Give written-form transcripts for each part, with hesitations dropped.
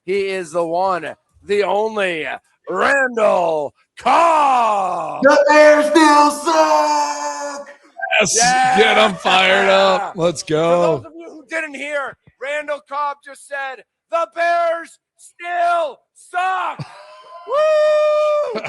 He is the one, the only Randall Cobb. The Bears still suck. Yes, get them fired up. Let's go. For those of you who didn't hear, Randall Cobb just said, the Bears still suck. Woo!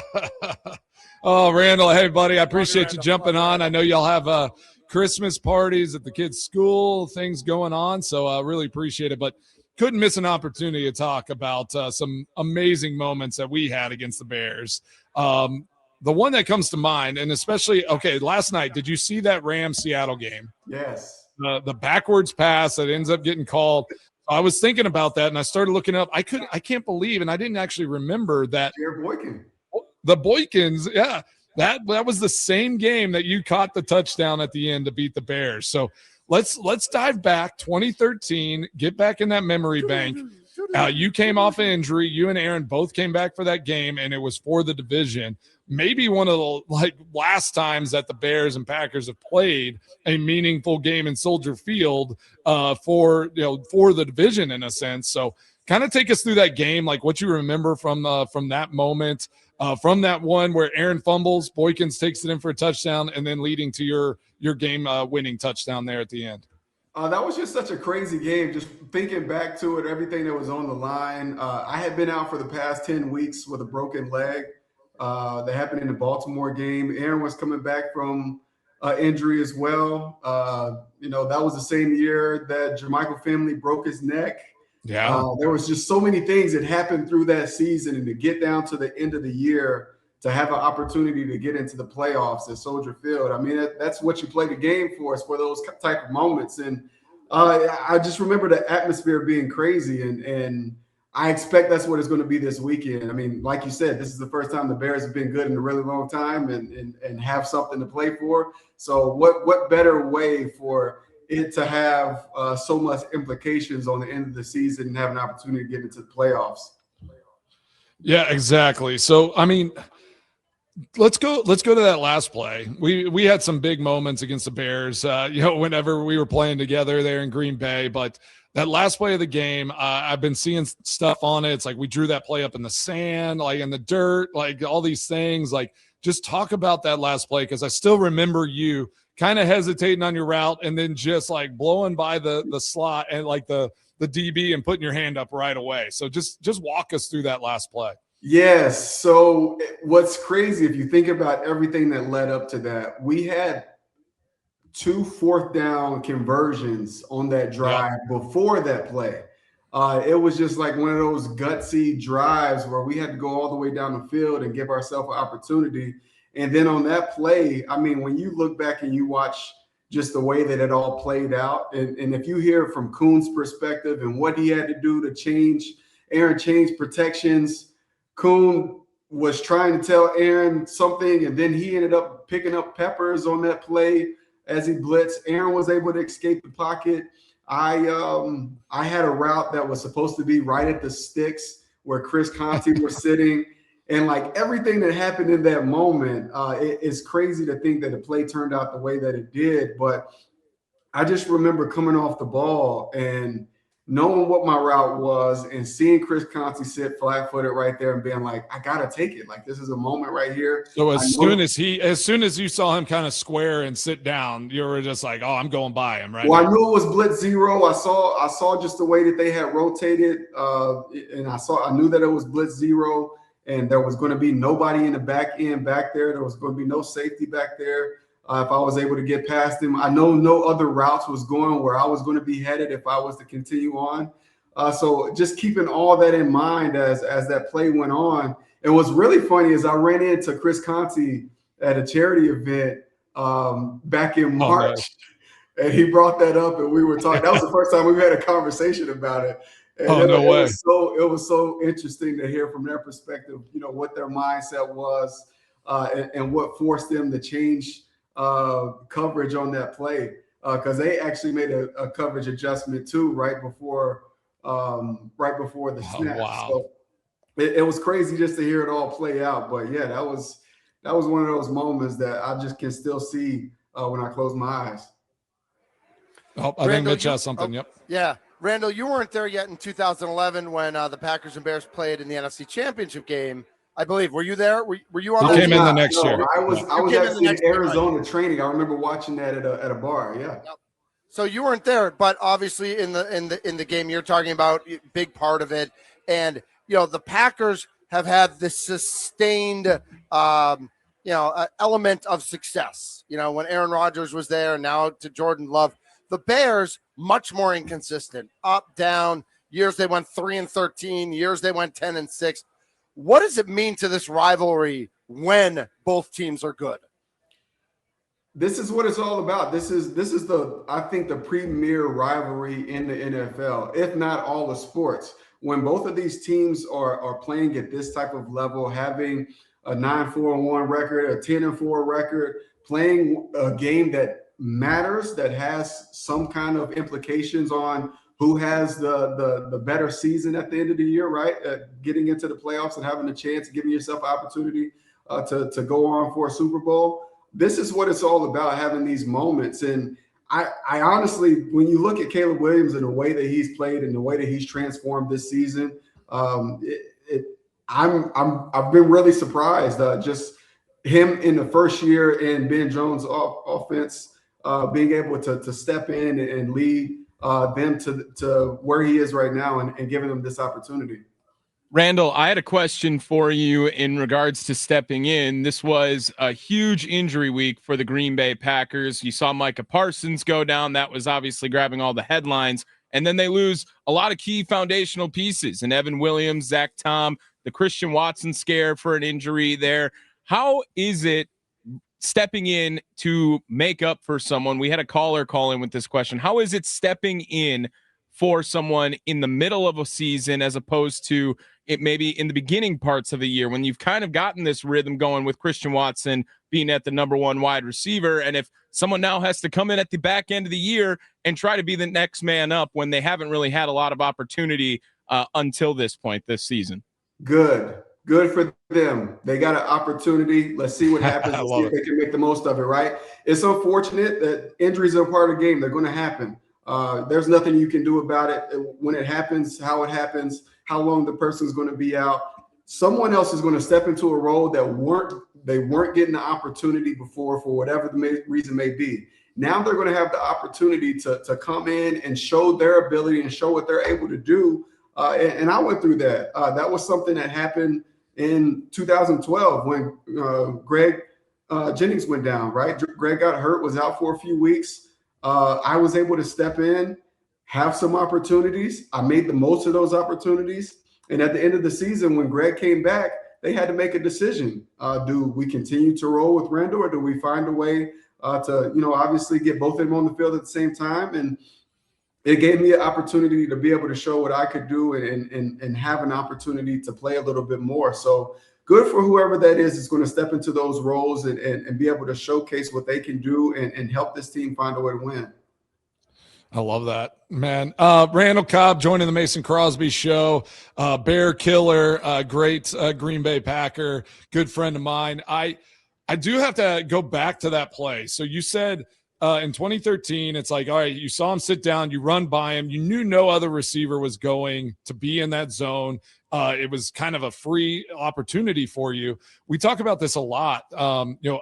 Oh, Randall, hey, buddy, I appreciate you jumping on. I know y'all have Christmas parties at the kids' school, things going on, so I really appreciate it. But couldn't miss an opportunity to talk about some amazing moments that we had against the Bears. The one that comes to mind, and especially, last night, did you see that Rams-Seattle game? Yes. The backwards pass that ends up getting called. I was thinking about that, and I started looking up. I can't believe, and I didn't actually remember that. Jared Boykin. The Boykins, yeah. That was the same game that you caught the touchdown at the end to beat the Bears. So let's dive back 2013, get back in that memory bank. You came off an injury. You and Aaron both came back for that game, and it was for the division. Maybe one of the last times that the Bears and Packers have played a meaningful game in Soldier Field for the division in a sense. So kind of take us through that game, like what you remember from that moment. From that one where Aaron fumbles, Boykins takes it in for a touchdown, and then leading to your game winning touchdown there at the end. That was just such a crazy game. Just thinking back to it, everything that was on the line. I had been out for the past 10 weeks with a broken leg. That happened in the Baltimore game. Aaron was coming back from injury as well. That was the same year that Jermichael Family broke his neck. Yeah, there was just so many things that happened through that season, and to get down to the end of the year to have an opportunity to get into the playoffs at Soldier Field. I mean, that's what you play the game for, is for those type of moments. And I just remember the atmosphere being crazy, and I expect that's what it's going to be this weekend. I mean, like you said, this is the first time the Bears have been good in a really long time and have something to play for. So what better way for it to have so much implications on the end of the season and have an opportunity to get into the playoffs. Yeah, exactly. So, I mean, let's go to that last play. We had some big moments against the Bears, whenever we were playing together there in Green Bay, but that last play of the game, I've been seeing stuff on it. It's like we drew that play up in the sand, like in the dirt, like all these things. Like, just talk about that last play, because I still remember you kind of hesitating on your route and then just like blowing by the slot and like the DB and putting your hand up right away. So just walk us through that last play. Yes. So what's crazy, if you think about everything that led up to that, we had 2 4th down conversions on that drive before that play. It was just like one of those gutsy drives where we had to go all the way down the field and give ourselves an opportunity. And then on that play, I mean, when you look back and you watch just the way that it all played out, and if you hear from Kuhn's perspective and what he had to do to change, Aaron changed protections. Kuhn was trying to tell Aaron something, and then he ended up picking up Peppers on that play as he blitzed. Aaron was able to escape the pocket. I had a route that was supposed to be right at the sticks where Chris Conte was sitting. And like everything that happened in that moment, it's crazy to think that the play turned out the way that it did. But I just remember coming off the ball and knowing what my route was and seeing Chris Conte sit flat-footed right there and being like, I got to take it. Like, this is a moment right here. So as soon as you saw him kind of square and sit down, you were just like, oh, I'm going by him, right? Well, I knew it was blitz zero. I saw just the way that they had rotated, and I knew that it was blitz zero. And there was going to be nobody in the back end back there. There was going to be no safety back there. If I was able to get past him, I know no other routes was going where I was going to be headed if I was to continue on. So just keeping all that in mind as that play went on. And what's really funny is I ran into Chris Conte at a charity event back in March, and he brought that up, and we were talking. That was the first time we had a conversation about it. And no way. It was so interesting to hear from their perspective, what their mindset was and what forced them to change coverage on that play, because they actually made a coverage adjustment too right before the snap. Wow. So it was crazy just to hear it all play out. But yeah, that was one of those moments that I just can still see when I close my eyes. Oh, I think Mitch has something. Yep. Yeah. Randall, you weren't there yet in 2011 when the Packers and Bears played in the NFC Championship game. I believe. Were you there? Were you on He that? came in the next year. I was came in actually the in next year, Arizona training. I remember watching that at a bar. Yeah. So you weren't there, but obviously in the game you're talking about, big part of it. And the Packers have had this sustained element of success. When Aaron Rodgers was there, and now to Jordan Love. The Bears much more inconsistent, up, down. Years they went 3-13, years they went 10-6. What does it mean to this rivalry when both teams are good? This is what it's all about. This is I think the premier rivalry in the NFL, if not all the sports. When both of these teams are playing at this type of level, having a 9-4-1 record, a 10-4 record, playing a game that matters, that has some kind of implications on who has the better season at the end of the year, right? Getting into the playoffs and having a chance, giving yourself opportunity to go on for a Super Bowl. This is what it's all about, having these moments. And I honestly, when you look at Caleb Williams and the way that he's played and the way that he's transformed this season, I've been really surprised. Just him in the first year in Ben Jones' offense, being able to step in and lead them to where he is right now and giving them this opportunity. Randall, I had a question for you in regards to stepping in. This was a huge injury week for the Green Bay Packers. You saw Micah Parsons go down. That was obviously grabbing all the headlines. And then they lose a lot of key foundational pieces. And Evan Williams, Zach Tom, the Christian Watson scare for an injury there. How is it stepping in to make up for someone? We had a caller call in with this question. How is it stepping in for someone in the middle of a season as opposed to it maybe in the beginning parts of the year when you've kind of gotten this rhythm going with Christian Watson being at the number one wide receiver? And if someone now has to come in at the back end of the year and try to be the next man up when they haven't really had a lot of opportunity until this point this season. Good for them. They got an opportunity. Let's see what happens. Let's see if they can make the most of it, right? It's unfortunate that injuries are part of the game. They're going to happen. There's nothing you can do about it. When it happens, how it happens, how long the person's going to be out. Someone else is going to step into a role that they weren't getting the opportunity before for whatever the reason may be. Now they're going to have the opportunity to come in and show their ability and show what they're able to do. And I went through that. That was something that happened in 2012 when Greg Jennings went down, right? Greg got hurt, was out for a few weeks. I was able to step in, have some opportunities. I made the most of those opportunities. And at the end of the season, when Greg came back, they had to make a decision. Do we continue to roll with Randall, or do we find a way to, obviously get both of them on the field at the same time? And it gave me an opportunity to be able to show what I could do and have an opportunity to play a little bit more. So good for whoever that is going to step into those roles and be able to showcase what they can do and help this team find a way to win. I love that, man. Randall Cobb joining the Mason Crosby show. Bear killer, great Green Bay Packer, good friend of mine. I do have to go back to that play. So you said in 2013, it's like, all right, you saw him sit down, you run by him, you knew no other receiver was going to be in that zone. It was kind of a free opportunity for you. We talk about this a lot,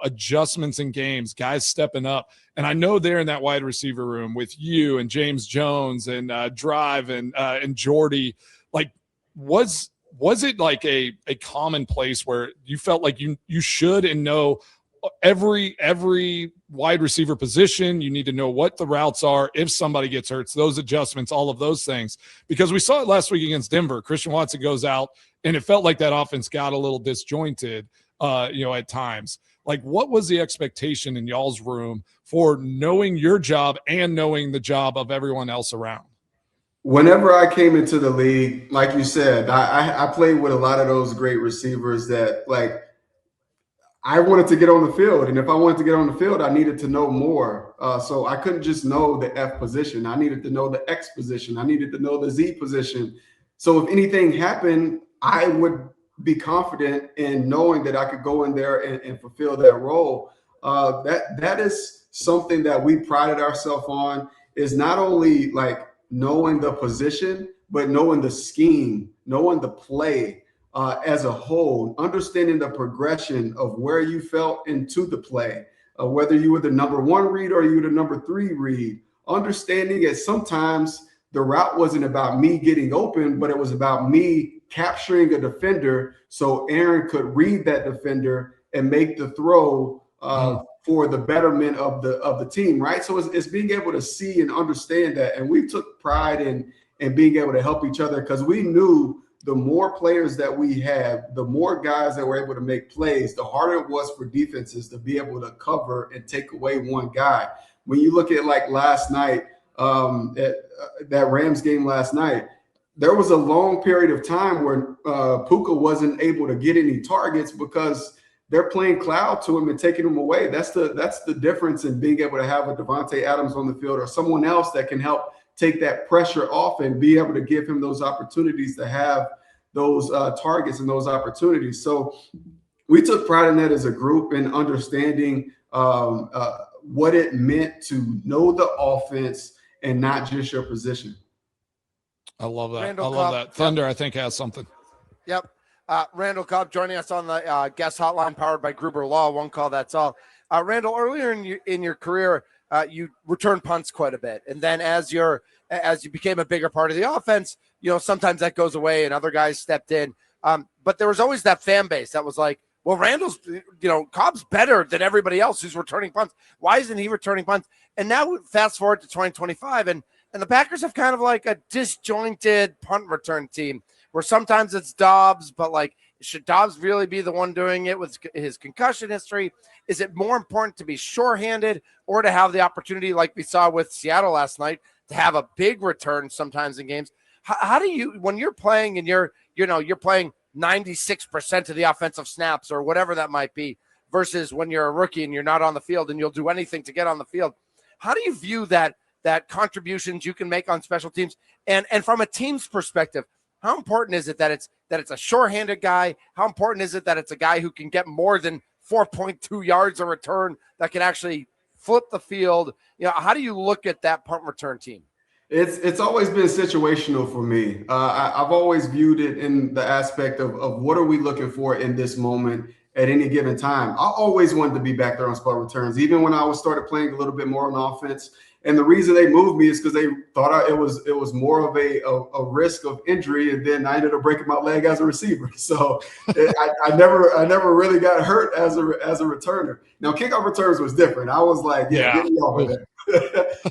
adjustments in games, guys stepping up. And I know they're in that wide receiver room with you and James Jones and Drive and Jordy. Like, was it like a common place where you felt like you should and know every wide receiver position? You need to know what the routes are if somebody gets hurt, so those adjustments, all of those things, because we saw it last week against Denver. Christian Watson goes out and it felt like that offense got a little disjointed at times. Like, what was the expectation in y'all's room for knowing your job and knowing the job of everyone else around? Whenever I came into the league, like you said, I played with a lot of those great receivers that, like, I wanted to get on the field. And if I wanted to get on the field, I needed to know more. So I couldn't just know the F position. I needed to know the X position. I needed to know the Z position. So if anything happened, I would be confident in knowing that I could go in there and fulfill that role. That is something that we prided ourselves on, is not only like knowing the position, but knowing the scheme, knowing the play as a whole, understanding the progression of where you felt into the play, whether you were the number 1 read or you were the number 3 read, understanding that sometimes the route wasn't about me getting open, but it was about me capturing a defender so Aaron could read that defender and make the throw for the betterment of the team, right? So it's being able to see and understand that. And we took pride in being able to help each other, because we knew the more players that we have, the more guys that were able to make plays, the harder it was for defenses to be able to cover and take away one guy. When you look at like last night, that Rams game last night, there was a long period of time where Puka wasn't able to get any targets because they're playing cloud to him and taking him away. That's the difference in being able to have a Devontae Adams on the field or someone else that can help take that pressure off and be able to give him those opportunities to have those targets and those opportunities. So we took pride in that as a group and understanding what it meant to know the offense and not just your position. I love that. Randall I love Cobb. that. Thunder, I think, has something. Yep. Randall Cobb joining us on the guest hotline powered by Gruber Law. One call, that's all. Randall, earlier in your career, you returned punts quite a bit, and then as you became a bigger part of the offense, sometimes that goes away and other guys stepped in. But there was always that fan base that was like, well, Randall's, Cobb's better than everybody else who's returning punts. Why isn't he returning punts? And now fast forward to 2025, and the Packers have kind of like a disjointed punt return team where sometimes it's Dobbs, but like, should Dobbs really be the one doing it with his concussion history? Is it more important to be sure-handed or to have the opportunity, like we saw with Seattle last night, to have a big return sometimes in games? How do you, when you're playing and you're playing 96% of the offensive snaps or whatever that might be, versus when you're a rookie and you're not on the field and you'll do anything to get on the field? How do you view that contributions you can make on special teams? And from a team's perspective, how important is it that it's a sure-handed guy? How important is it that it's a guy who can get more than 4.2 yards a return, that can actually flip the field? How do you look at that punt return team? It's always been situational for me. I've always viewed it in the aspect of what are we looking for in this moment at any given time. I always wanted to be back there on spot returns, even when I started playing a little bit more on offense. And the reason they moved me is because they thought it was more of a risk of injury, and then I ended up breaking my leg as a receiver. So I never really got hurt as a returner. Now kickoff returns was different. I was like, get me off of it.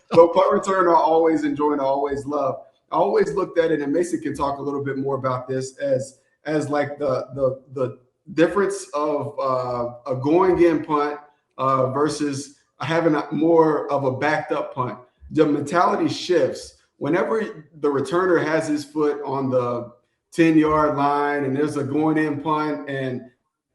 But punt return I always enjoy and I always love. I always looked at it, and Mason can talk a little bit more about this as like the difference of a going in punt versus having more of a backed up punt. The mentality shifts whenever the returner has his foot on the 10-yard line and there's a going in punt, and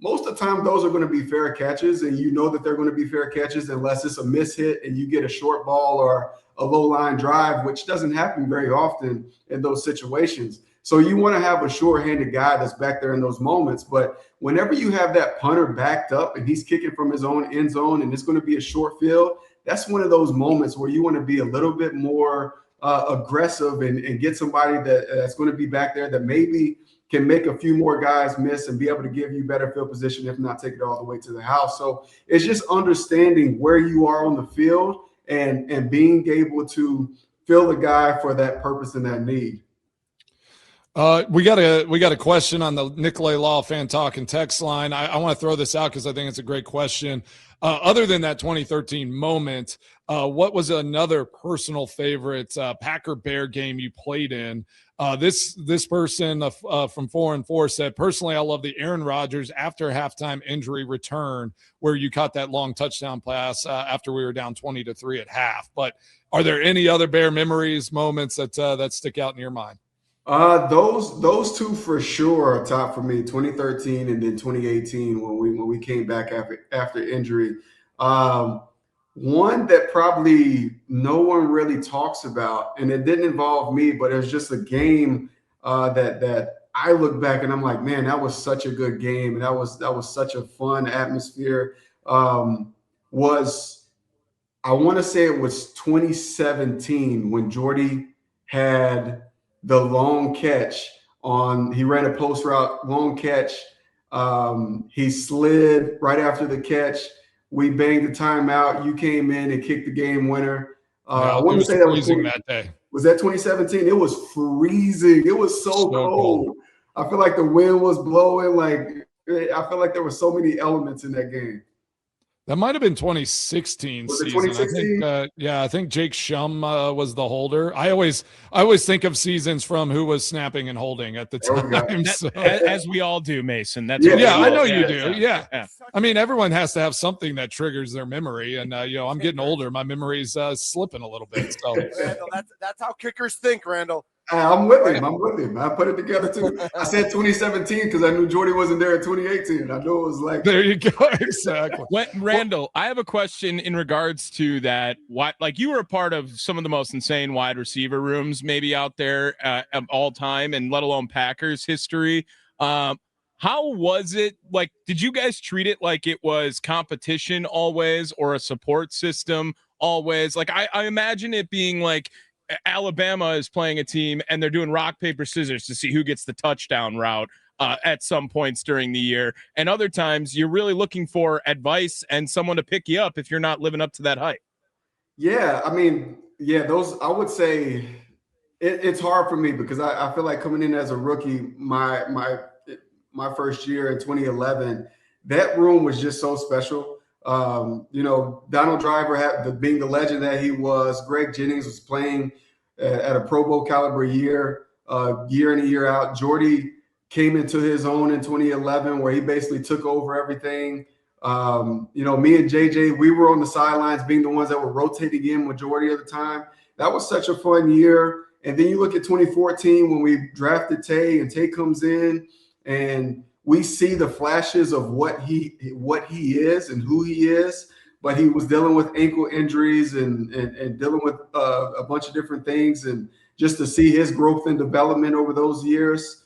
most of the time those are going to be fair catches, and that they're going to be fair catches unless it's a miss hit and you get a short ball or a low line drive, which doesn't happen very often in those situations. So you want to have a sure-handed guy that's back there in those moments. But whenever you have that punter backed up and he's kicking from his own end zone and it's going to be a short field, that's one of those moments where you want to be a little bit more aggressive and get somebody that's going to be back there that maybe can make a few more guys miss and be able to give you better field position, if not take it all the way to the house. So it's just understanding where you are on the field and being able to fill the guy for that purpose and that need. We got a question on the Nicolay Law Fan Talk and text line. I want to throw this out because I think it's a great question. Other than that 2013 moment, what was another personal favorite Packer Bear game you played in? This person from 4-4 said, personally, I love the Aaron Rodgers after halftime injury return where you caught that long touchdown pass after we were down 20-3 at half. But are there any other Bear memories, moments that stick out in your mind? Those two for sure are top for me. 2013 and then 2018 when we came back after injury. One that probably no one really talks about, and it didn't involve me, but it was just a game that I look back and I'm like, man, that was such a good game, and that was such a fun atmosphere. I want to say it was 2017 when Jordy had the long catch he ran a post route, long catch. He slid right after the catch. We banged the timeout. You came in and kicked the game winner. I want to say that was freezing that day. Was that 2017? It was freezing. It was so cold. I feel like the wind was blowing. I feel like there were so many elements in that game. That might have been 2016 was it season. 2016? I think Jake Shum was the holder. I always think of seasons from who was snapping and holding at the time. As we all do, Mason. That's I know you do. Yeah. I mean, everyone has to have something that triggers their memory, and I'm getting older. My memory's slipping a little bit. So Randall, that's how kickers think, Randall. I'm with him. I put it together too. I said 2017 because I knew Jordy wasn't there in 2018. I knew it was like there you go. Exactly. Randall, I have a question in regards to that. Like you were a part of some of the most insane wide receiver rooms maybe out there of all time, and let alone Packers history. How was it? Like, did you guys treat it like it was competition always, or a support system always? Like, I imagine it being like Alabama is playing a team and they're doing rock, paper, scissors to see who gets the touchdown route at some points during the year. And other times you're really looking for advice and someone to pick you up if you're not living up to that hype. Yeah. I mean, those, I would say it's hard for me because I feel like coming in as a rookie, my first year in 2011, that room was just so special. Donald Driver being the legend that he was. Greg Jennings was playing at a Pro Bowl caliber year in and year out. Jordy came into his own in 2011 where he basically took over everything. Me and JJ, we were on the sidelines being the ones that were rotating in with Jordy at the time. That was such a fun year. And then you look at 2014 when we drafted Tay, and Tay comes in and we see the flashes of what he is and who he is, but he was dealing with ankle injuries and dealing with a bunch of different things. And just to see his growth and development over those years,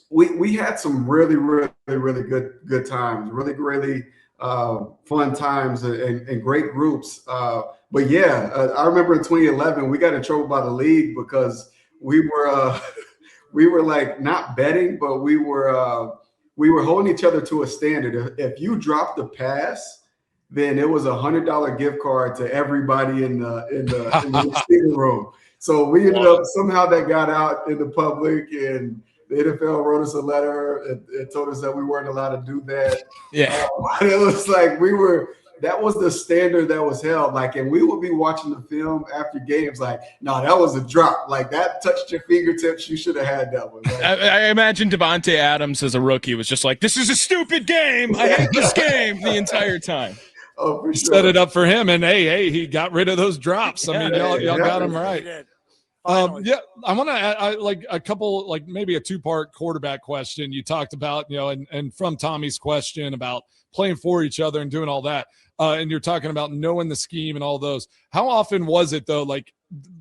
we had some really, really, really good times, really fun times and great groups. But I remember in 2011 we got in trouble by the league because we were like not betting, but we were holding each other to a standard. If you dropped the pass, then it was $100 gift card to everybody in the receiving room. So we ended up somehow that got out in the public, and the NFL wrote us a letter and told us that we weren't allowed to do that. Yeah, it was like that was the standard that was held. Like, and we would be watching the film after games like, no, that was a drop. Like, that touched your fingertips. You should have had that one. Like, I imagine Devontae Adams as a rookie was just like, this is a stupid game. I hate this game the entire time. Oh, for sure. Set it up for him, and hey, he got rid of those drops. I mean, y'all got him right. I want to add like a couple, like maybe a two-part quarterback question. You talked about, and from Tommy's question about playing for each other and doing all that. And you're talking about knowing the scheme and all those. How often was it though? Like,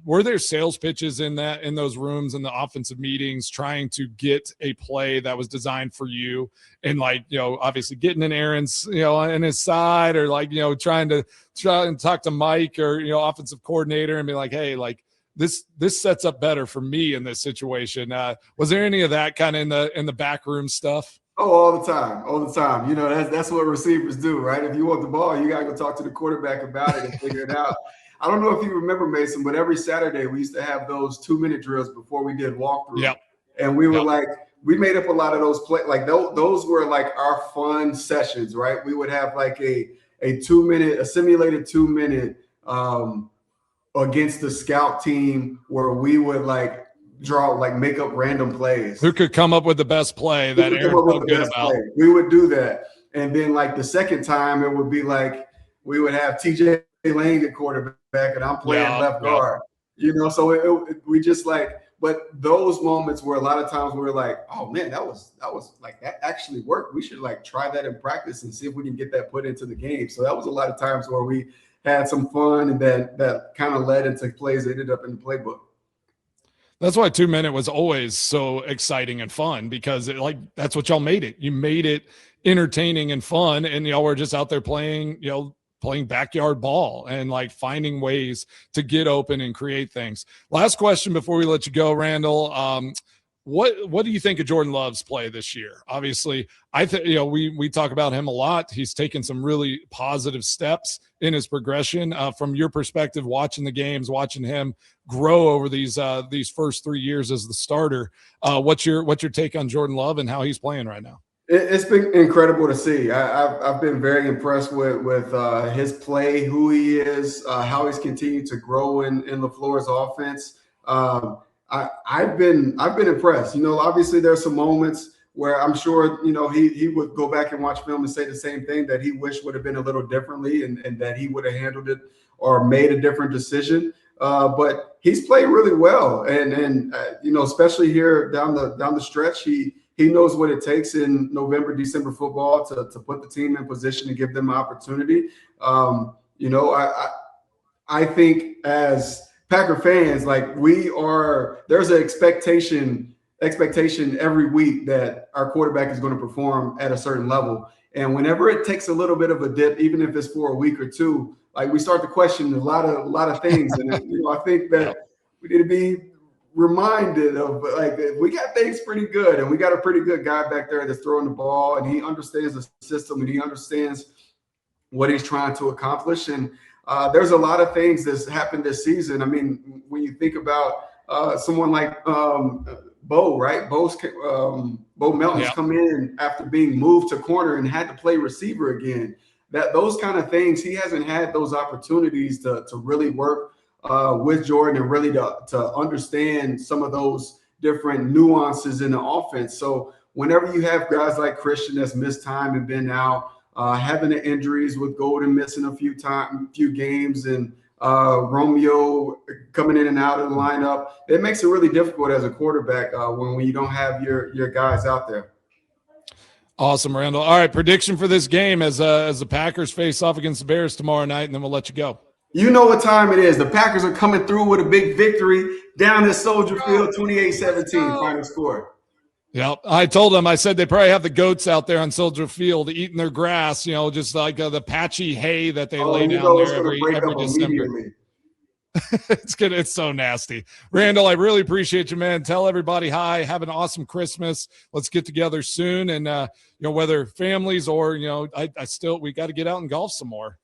were there sales pitches in those rooms and the offensive meetings trying to get a play that was designed for you? And like, obviously getting in Aaron's, on his side, or like, trying to talk to Mike or, offensive coordinator and be like, hey, like this sets up better for me in this situation. Was there any of that kind of in the backroom stuff? Oh, all the time. That's what receivers do, right? If you want the ball, you got to go talk to the quarterback about it and figure it out. I don't know if you remember, Mason, but every Saturday we used to have those 2-minute drills before we did walkthrough. Yep. And we were we made up a lot of those plays. Like those were like our fun sessions, right? We would have like a simulated 2-minute against the scout team where we would make up random plays. Who could come up with the best play that Aaron felt good about? We would do that. And then like the second time it would be like we would have TJ Lang at quarterback and I'm playing left guard. So we just but those moments where a lot of times we were like, oh man, that was like, that actually worked. We should like try that in practice and see if we can get that put into the game. So that was a lot of times where we had some fun and that kind of led into plays that ended up in the playbook. That's why 2-minute was always so exciting and fun, because that's what y'all made it. You made it entertaining and fun, and y'all were just out there playing, playing backyard ball and like finding ways to get open and create things. Last question before we let you go, Randall. What do you think of Jordan Love's play this year? Obviously, I think we talk about him a lot. He's taken some really positive steps in his progression. From your perspective, watching the games, watching him grow over these first 3 years as the starter, what's your take on Jordan Love and how he's playing right now? It's been incredible to see. I've been very impressed with his play, who he is, how he's continued to grow in LaFleur's offense. I've been impressed. Obviously there's some moments where I'm sure he would go back and watch film and say the same thing, that he wished would have been a little differently and that he would have handled it or made a different decision. But he's played really well, and especially here down the stretch, he knows what it takes in November, December football to put the team in position to give them an opportunity. I think as Packer fans, like there's an expectation every week that our quarterback is going to perform at a certain level. And whenever it takes a little bit of a dip, even if it's for a week or two, like we start to question a lot of things. And I think that we need to be reminded of, like, we got things pretty good, and we got a pretty good guy back there that's throwing the ball, and he understands the system and he understands what he's trying to accomplish. And there's a lot of things that's happened this season. I mean, when you think about someone like Bo, right? Bo Melton's come in after being moved to corner and had to play receiver again. Those kind of things, he hasn't had those opportunities to really work with Jordan and really to understand some of those different nuances in the offense. So whenever you have guys like Christian that's missed time and been out, having the injuries with Golden missing a few games, and Romeo coming in and out of the lineup, it makes it really difficult as a quarterback when you don't have your guys out there. Awesome, Randall. All right, prediction for this game as the Packers face off against the Bears tomorrow night, and then we'll let you go. You know what time it is. The Packers are coming through with a big victory down at Soldier Field, 28-17 final score. Yep. I told them, I said they probably have the goats out there on Soldier Field eating their grass, just like the patchy hay that they lay down there every December. It's so nasty. Randall, I really appreciate you, man. Tell everybody hi. Have an awesome Christmas. Let's get together soon. And, whether families or, we got to get out and golf some more.